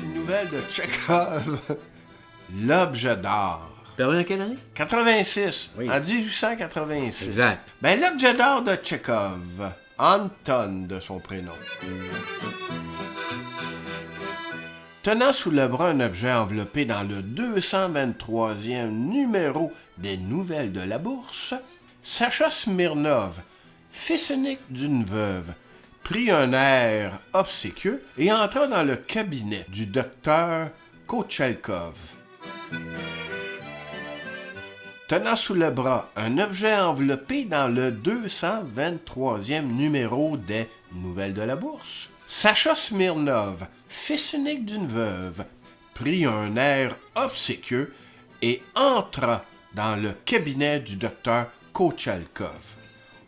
une nouvelle de Tchekhov. L'objet d'or. Perdu en quelle année? 86. Oui. En 1886. Exact. Ben, l'objet d'or de Tchekhov. Anton de son prénom. Tenant sous le bras un objet enveloppé dans le 223e numéro des Nouvelles de la Bourse, Sacha Smirnov, fils unique d'une veuve, prit un air obséquieux et entra dans le cabinet du docteur Kochelkov. Tenant sous le bras un objet enveloppé dans le 223e numéro des Nouvelles de la Bourse, Sacha Smirnov, fils unique d'une veuve, prit un air obséquieux et entra dans le cabinet du docteur Kochelkov.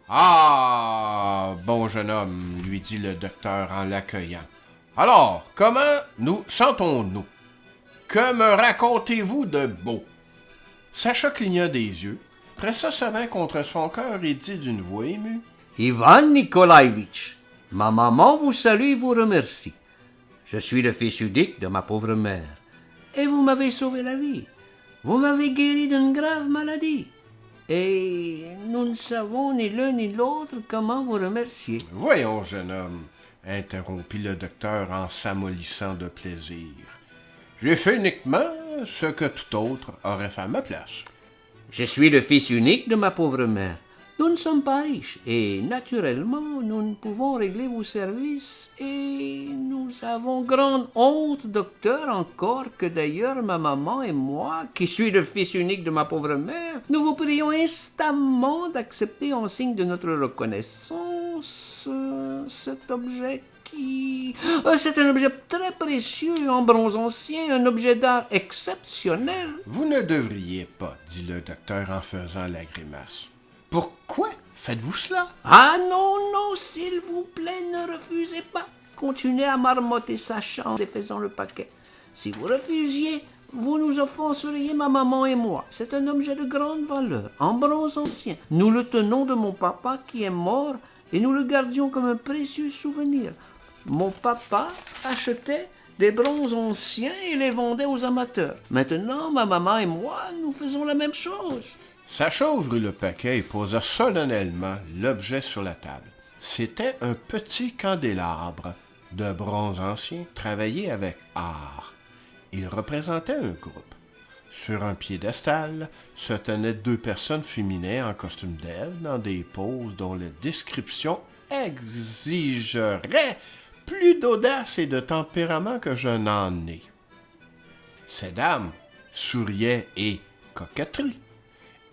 « Ah, bon jeune homme, lui dit le docteur en l'accueillant. Alors, comment nous sentons-nous? Que me racontez-vous de beau? » Sacha cligna des yeux, pressa sa main contre son cœur et dit d'une voix émue. « Ivan Nikolaevitch, ma maman vous salue et vous remercie. Je suis le fils unique de ma pauvre mère. Et vous m'avez sauvé la vie. Vous m'avez guéri d'une grave maladie. Et nous ne savons ni l'un ni l'autre comment vous remercier. »« Voyons, jeune homme, interrompit le docteur en s'amollissant de plaisir. J'ai fait uniquement ce que tout autre aurait fait à ma place. Je suis le fils unique de ma pauvre mère. Nous ne sommes pas riches et, naturellement, nous ne pouvons régler vos services et nous avons grande honte, docteur, encore que d'ailleurs ma maman et moi, qui suis le fils unique de ma pauvre mère, nous vous prions instamment d'accepter en signe de notre reconnaissance cet objet qui... c'est un objet très précieux en bronze ancien, un objet d'art exceptionnel. Vous ne devriez pas, dit le docteur en faisant la grimace. Pourquoi faites-vous cela? Ah non, non, s'il vous plaît, ne refusez pas. Continuez à marmotter Sacha en défaisant le paquet. Si vous refusiez, vous nous offenseriez ma maman et moi. C'est un objet de grande valeur, en bronze ancien. Nous le tenons de mon papa qui est mort et nous le gardions comme un précieux souvenir. Mon papa achetait des bronzes anciens et les vendait aux amateurs. Maintenant, ma maman et moi, nous faisons la même chose. Sacha ouvrit le paquet et posa solennellement l'objet sur la table. C'était un petit candélabre de bronze ancien travaillé avec art. Il représentait un groupe. Sur un piédestal se tenaient deux personnes féminines en costume d'Ève dans des poses dont la description exigerait plus d'audace et de tempérament que je n'en ai. Ces dames souriaient et coquetterie.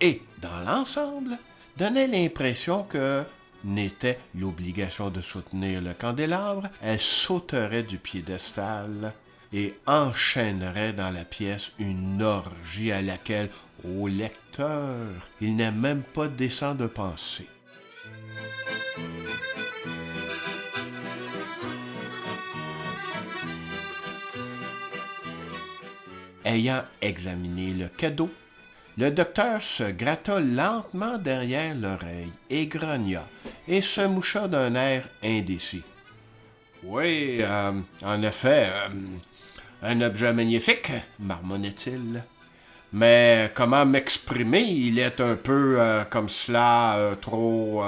Et, dans l'ensemble, donnait l'impression que n'était l'obligation de soutenir le candélabre, elle sauterait du piédestal et enchaînerait dans la pièce une orgie à laquelle, au lecteur, il n'est même pas décent de penser. Ayant examiné le cadeau, le docteur se gratta lentement derrière l'oreille et grogna, et se moucha d'un air indécis. « Oui, en effet, un objet magnifique, marmonnait-il. Mais comment m'exprimer? Il est un peu comme cela, trop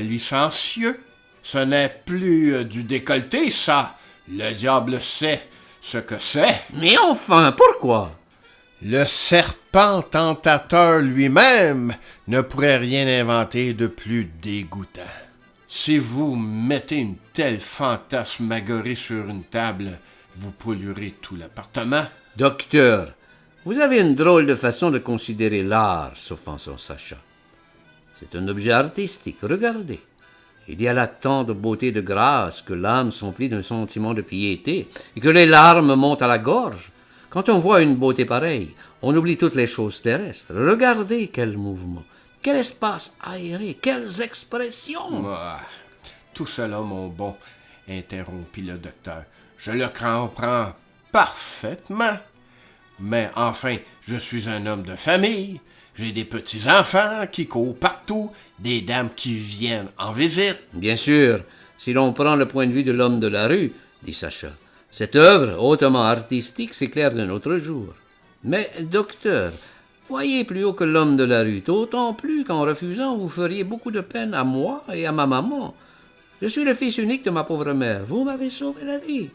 licencieux. Ce n'est plus du décolleté, ça. Le diable sait ce que c'est. » « Mais enfin, pourquoi? » Le serpent tentateur lui-même ne pourrait rien inventer de plus dégoûtant. Si vous mettez une telle fantasmagorie sur une table, vous polluerez tout l'appartement. « Docteur, vous avez une drôle de façon de considérer l'art, s'offensant Sacha. C'est un objet artistique, regardez. Il y a là tant de beauté et de grâce que l'âme s'emplit d'un sentiment de piété et que les larmes montent à la gorge. Quand on voit une beauté pareille, on oublie toutes les choses terrestres. Regardez quel mouvement, quel espace aéré, quelles expressions. Ah, tout cela, mon bon, interrompit le docteur. Je le comprends parfaitement. Mais enfin, je suis un homme de famille. J'ai des petits-enfants qui courent partout, des dames qui viennent en visite. Bien sûr, si l'on prend le point de vue de l'homme de la rue, dit Sacha, Cette œuvre hautement artistique s'éclaire d'un autre jour. Mais, docteur, voyez plus haut que l'homme de la rue, d'autant plus qu'en refusant, vous feriez beaucoup de peine à moi et à ma maman. Je suis le fils unique de ma pauvre mère. Vous m'avez sauvé la vie.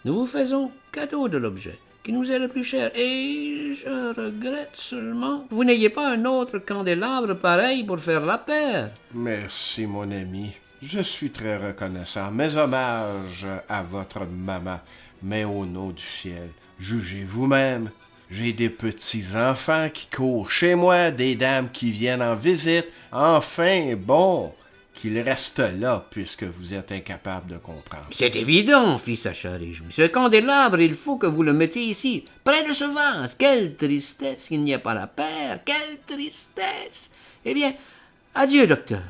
Nous vous faisons cadeau de l'objet qui nous est le plus cher. Et je regrette seulement que vous n'ayez pas un autre candélabre pareil pour faire la paire. Merci, mon ami. Je suis très reconnaissant. Mes hommages à votre maman. Mais au nom du ciel, jugez vous-même. J'ai des petits-enfants qui courent chez moi, des dames qui viennent en visite. Enfin, bon, qu'ils restent là, puisque vous êtes incapable de comprendre. C'est évident, fit Sacha réjoui. Ce candélabre, il faut que vous le mettiez ici, près de ce vase. Quelle tristesse qu'il n'y ait pas la paire. Quelle tristesse. Eh bien, adieu, docteur.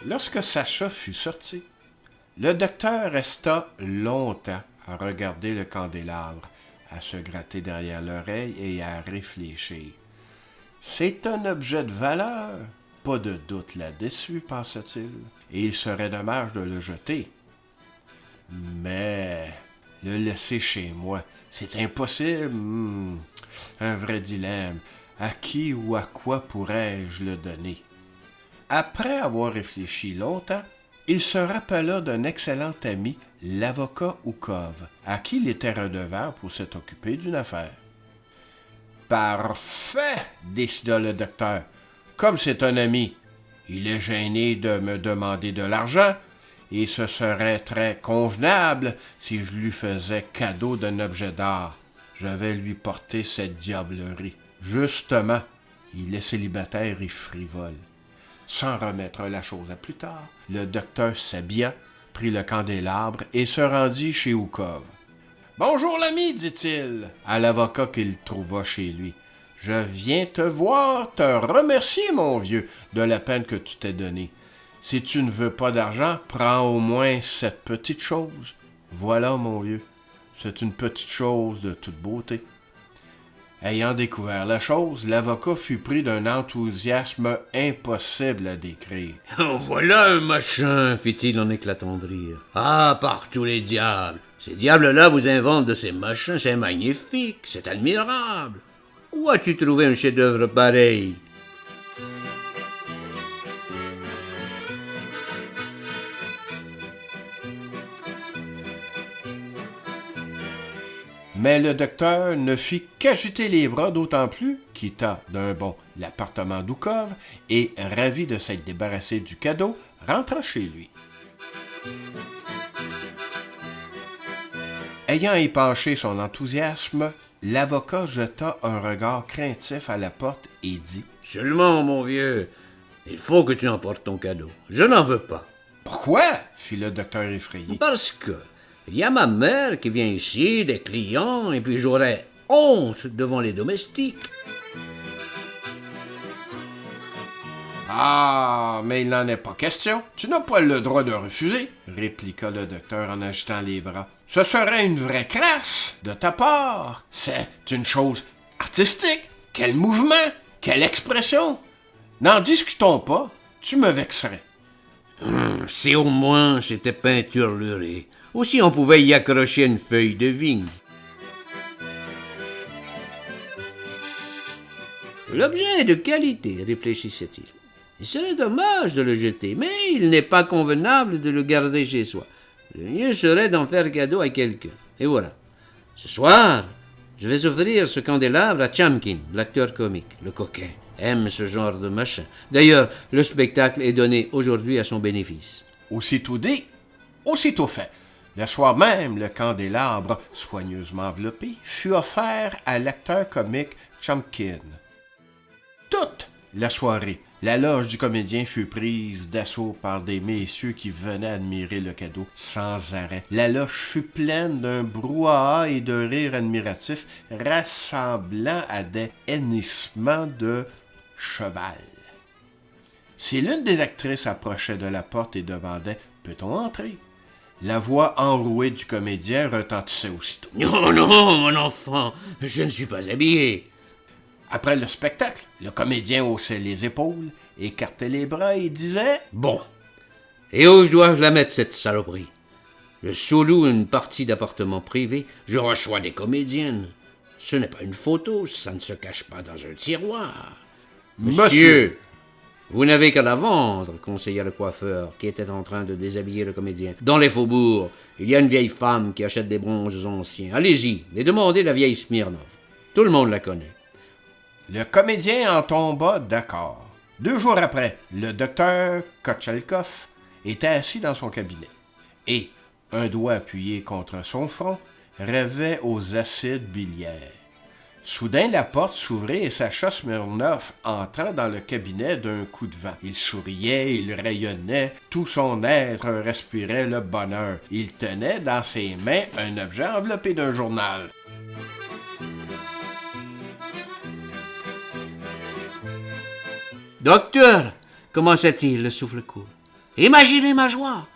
Lorsque Sacha fut sorti, le docteur resta longtemps à regarder le candélabre, à se gratter derrière l'oreille et à réfléchir. C'est un objet de valeur, pas de doute là-dessus, pensa-t-il, et il serait dommage de le jeter. Mais le laisser chez moi, c'est impossible. Un vrai dilemme. À qui ou à quoi pourrais-je le donner? Après avoir réfléchi longtemps, il se rappela d'un excellent ami, l'avocat Oukov, à qui il était redevable pour s'être occupé d'une affaire. « Parfait, décida le docteur. Comme c'est un ami, il est gêné de me demander de l'argent, et ce serait très convenable si je lui faisais cadeau d'un objet d'art. Je vais lui porter cette diablerie. Justement, il est célibataire et frivole. » Sans remettre la chose à plus tard, le docteur s'habilla, prit le candélabre et se rendit chez Oukov. « Bonjour l'ami, dit-il, à l'avocat qu'il trouva chez lui. Je viens te voir, te remercier, mon vieux, de la peine que tu t'es donnée. Si tu ne veux pas d'argent, prends au moins cette petite chose. Voilà, mon vieux, c'est une petite chose de toute beauté. » Ayant découvert la chose, l'avocat fut pris d'un enthousiasme impossible à décrire. « Oh, voilà un machin, fit-il en éclatant de rire. Ah, par tous les diables! Ces diables-là vous inventent de ces machins, c'est magnifique, c'est admirable. Où as-tu trouvé un chef-d'œuvre pareil? » Mais le docteur ne fit qu'agiter les bras, d'autant plus, quitta d'un bond l'appartement d'Oukov et, ravi de s'être débarrassé du cadeau, rentra chez lui. Ayant épanché son enthousiasme, l'avocat jeta un regard craintif à la porte et dit « Seulement, mon vieux, il faut que tu emportes ton cadeau. Je n'en veux pas. »« Pourquoi? » fit le docteur effrayé. « Parce que il y a ma mère qui vient ici, des clients, et puis j'aurais honte devant les domestiques. » « Ah, mais il n'en est pas question. Tu n'as pas le droit de refuser, » répliqua le docteur en agitant les bras. « Ce serait une vraie crasse de ta part. C'est une chose artistique. Quel mouvement, quelle expression. N'en discutons pas, tu me vexerais. » Si au moins c'était peinturluré, ou si on pouvait y accrocher une feuille de vigne. L'objet est de qualité, réfléchissait-il. Il serait dommage de le jeter, mais il n'est pas convenable de le garder chez soi. Le mieux serait d'en faire cadeau à quelqu'un. Et voilà. Ce soir, je vais offrir ce candélabre à Tchamkin, l'acteur comique. Le coquin aime ce genre de machin. D'ailleurs, le spectacle est donné aujourd'hui à son bénéfice. Aussitôt dit, aussitôt fait. Le soir même, le candélabre, soigneusement enveloppé, fut offert à l'acteur comique Tchamkin. Toute la soirée, la loge du comédien fut prise d'assaut par des messieurs qui venaient admirer le cadeau sans arrêt. La loge fut pleine d'un brouhaha et de rires admiratifs rassemblant à des hennissements de cheval. Si l'une des actrices approchait de la porte et demandait « Peut-on entrer ?» La voix enrouée du comédien retentissait aussitôt. « Non, non, mon enfant, je ne suis pas habillé. » Après le spectacle, le comédien haussait les épaules, écartait les bras et disait « Bon. Et où je dois la mettre, cette saloperie? Je sous-loue une partie d'appartement privé, je reçois des comédiennes. Ce n'est pas une photo, ça ne se cache pas dans un tiroir. Monsieur, vous n'avez qu'à la vendre, conseilla le coiffeur, qui était en train de déshabiller le comédien. Dans les faubourgs, il y a une vieille femme qui achète des bronzes anciens. Allez-y et demandez la vieille Smirnov. Tout le monde la connaît. » Le comédien en tomba d'accord. 2 jours après, le docteur Kotchalkov était assis dans son cabinet et, un doigt appuyé contre son front, rêvait aux acides biliaires. Soudain, la porte s'ouvrit et Sacha Smirnov entra dans le cabinet d'un coup de vent. Il souriait, il rayonnait, tout son être respirait le bonheur. Il tenait dans ses mains un objet enveloppé d'un journal. Docteur, commença-t-il, le souffle court, imaginez ma joie.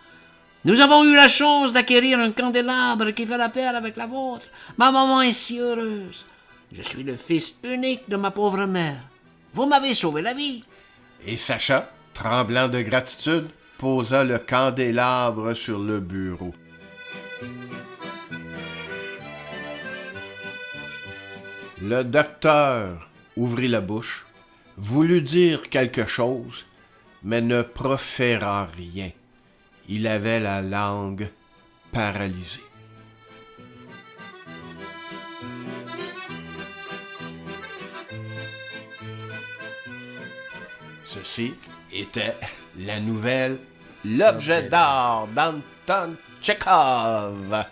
Nous avons eu la chance d'acquérir un candélabre qui fait la paire avec la vôtre. Ma maman est si heureuse. Je suis le fils unique de ma pauvre mère. Vous m'avez sauvé la vie. Et Sacha, tremblant de gratitude, posa le candélabre sur le bureau. Le docteur ouvrit la bouche, voulut dire quelque chose, mais ne proféra rien. Il avait la langue paralysée. Ceci était la nouvelle L'objet d'art d'Anton Tchekhov.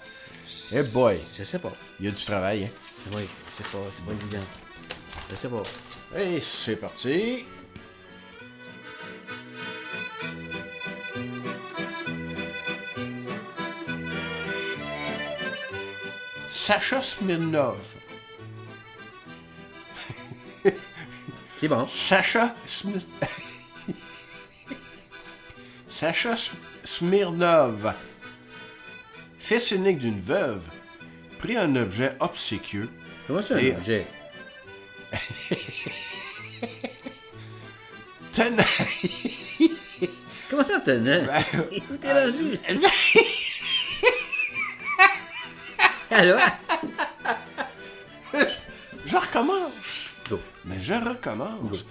Eh boy, Je sais pas. il y a du travail, hein? Oui, c'est pas évident. Je sais pas. Et c'est parti. Sacha Smirnov. C'est bon. Sacha Smirnov, fils unique d'une veuve, prit un objet obséquieux. Comment ça, Et- un objet? Tenant... Comment ça, tenant? Où t'es rendu? Alors? Je recommence. Go. Mais je recommence.